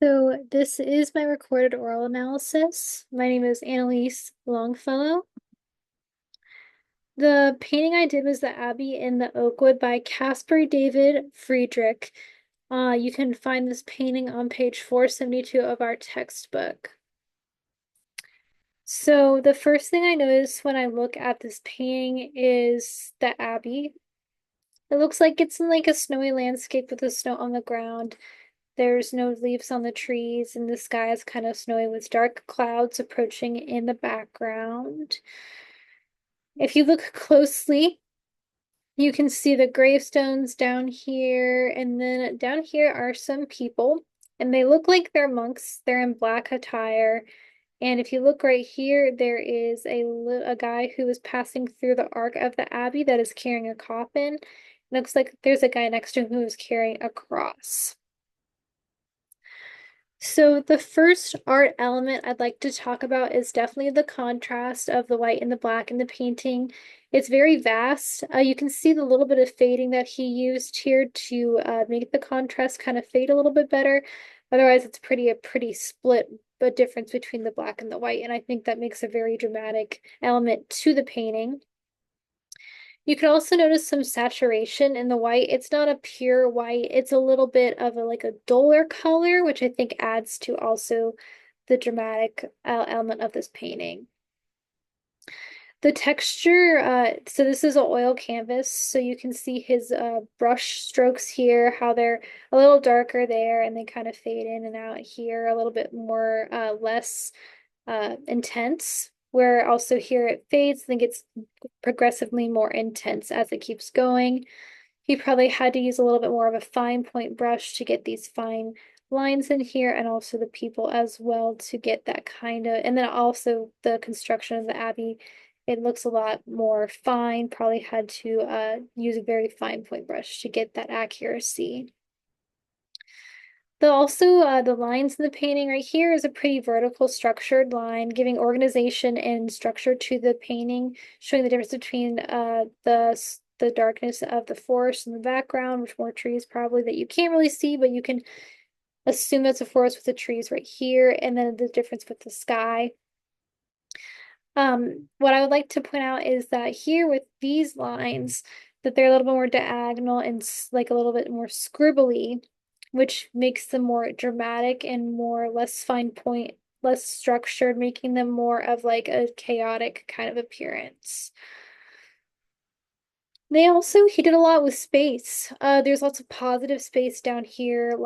So this is my recorded oral analysis. My name is Annalise Longfellow. The painting I did was the Abbey in the Oakwood by Caspar David Friedrich. You can find this painting on page 472 of our textbook. So the first thing I notice when I look at this painting is the Abbey. It looks like it's in like a snowy landscape with the snow on the ground. There's no leaves on the trees, and the sky is kind of snowy with dark clouds approaching in the background. If you look closely, you can see the gravestones down here, and then down here are some people, and they look like they're monks. They're in black attire. And if you look right here, there is a guy who is passing through the ark of the abbey that is carrying a coffin. It looks like there's a guy next to him who is carrying a cross. So the first art element I'd like to talk about is definitely the contrast of the white and the black in the painting. It's very vast. You can see the little bit of fading that he used here to make the contrast kind of fade a little bit better. Otherwise, it's a pretty split but difference between the black and the white, and I think that makes a very dramatic element to the painting. You can also notice some saturation in the white. It's not a pure white. It's a little bit of like a duller color, which I think adds to also the dramatic element of this painting. The texture, so this is an oil canvas, so you can see his brush strokes here, how they're a little darker there, and they kind of fade in and out here, a little bit more less intense, where also here it fades, I think it's progressively more intense as it keeps going. He probably had to use a little bit more of a fine point brush to get these fine lines in here, and also the people as well to get that kind of, and then also the construction of the abbey. It looks a lot more fine, probably had to use a very fine point brush to get that accuracy. The lines in the painting right here is a pretty vertical structured line, giving organization and structure to the painting, showing the difference between the darkness of the forest in the background, with more trees probably that you can't really see, but you can assume that's a forest with the trees right here, and then the difference with the sky. What I would like to point out is that here with these lines, that they're a little bit more diagonal and like a little bit more scribbly, which makes them more dramatic and more less fine point, less structured, making them more of like a chaotic kind of appearance. He did a lot with space. There's lots of positive space down here,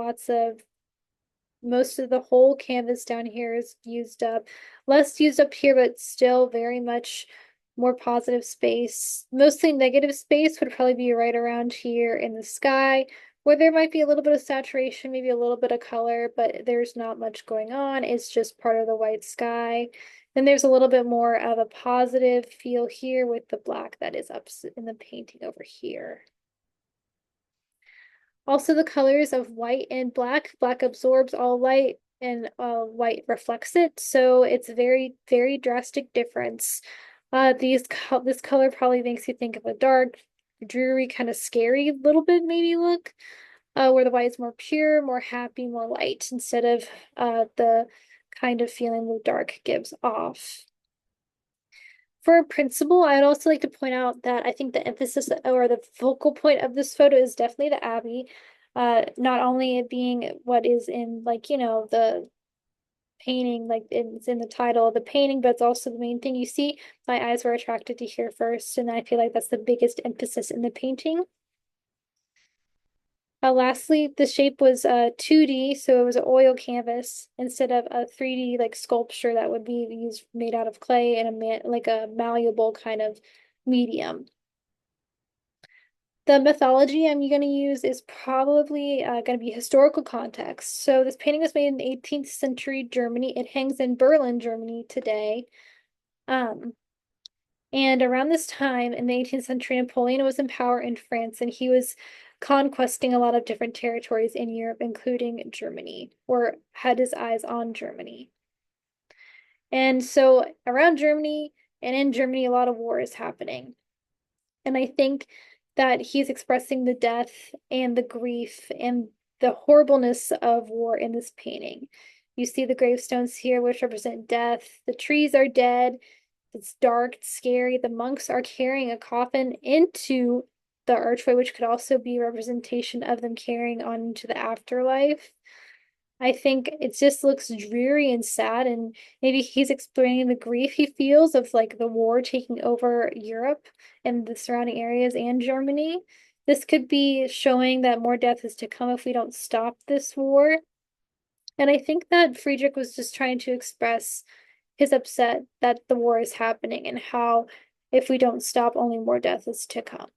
most of the whole canvas down here is used up. Less used up here, but still very much more positive space. Mostly negative space would probably be right around here in the sky, where there might be a little bit of saturation, maybe a little bit of color, but there's not much going on. It's just part of the white sky. Then there's a little bit more of a positive feel here with the black that is up in the painting over here. Also, the colors of white and black. Black absorbs all light and white reflects it. So it's a very, very drastic difference. This color probably makes you think of a dark, dreary, kind of scary little bit maybe look, where the white is more pure, more happy, more light, instead of the kind of feeling the dark gives off. For a principle, I'd also like to point out that I think the emphasis or the focal point of this photo is definitely the Abbey. Not only it being what is in like, the painting, like it's in the title of the painting, but it's also the main thing you see. My eyes were attracted to here first, and I feel like that's the biggest emphasis in the painting. Lastly, the shape was 2D, so it was an oil canvas instead of a 3D like sculpture that would be used made out of clay and like a malleable kind of medium. The mythology I'm going to use is probably going to be historical context. So this painting was made in 18th century Germany. It hangs in Berlin, Germany today. Um, and around this time in the 18th century, Napoleon was in power in France, and he was conquesting a lot of different territories in Europe, including Germany, or had his eyes on Germany. And so around Germany and in Germany, a lot of war is happening. And I think that he's expressing the death and the grief and the horribleness of war in this painting. You see the gravestones here, which represent death. The trees are dead. It's dark, it's scary. The monks are carrying a coffin into the archway, which could also be a representation of them carrying on into the afterlife. I think it just looks dreary and sad, and maybe he's explaining the grief he feels of like the war taking over Europe and the surrounding areas and Germany. This could be showing that more death is to come if we don't stop this war. And I think that Friedrich was just trying to express his upset that the war is happening and how if we don't stop, only more death is to come.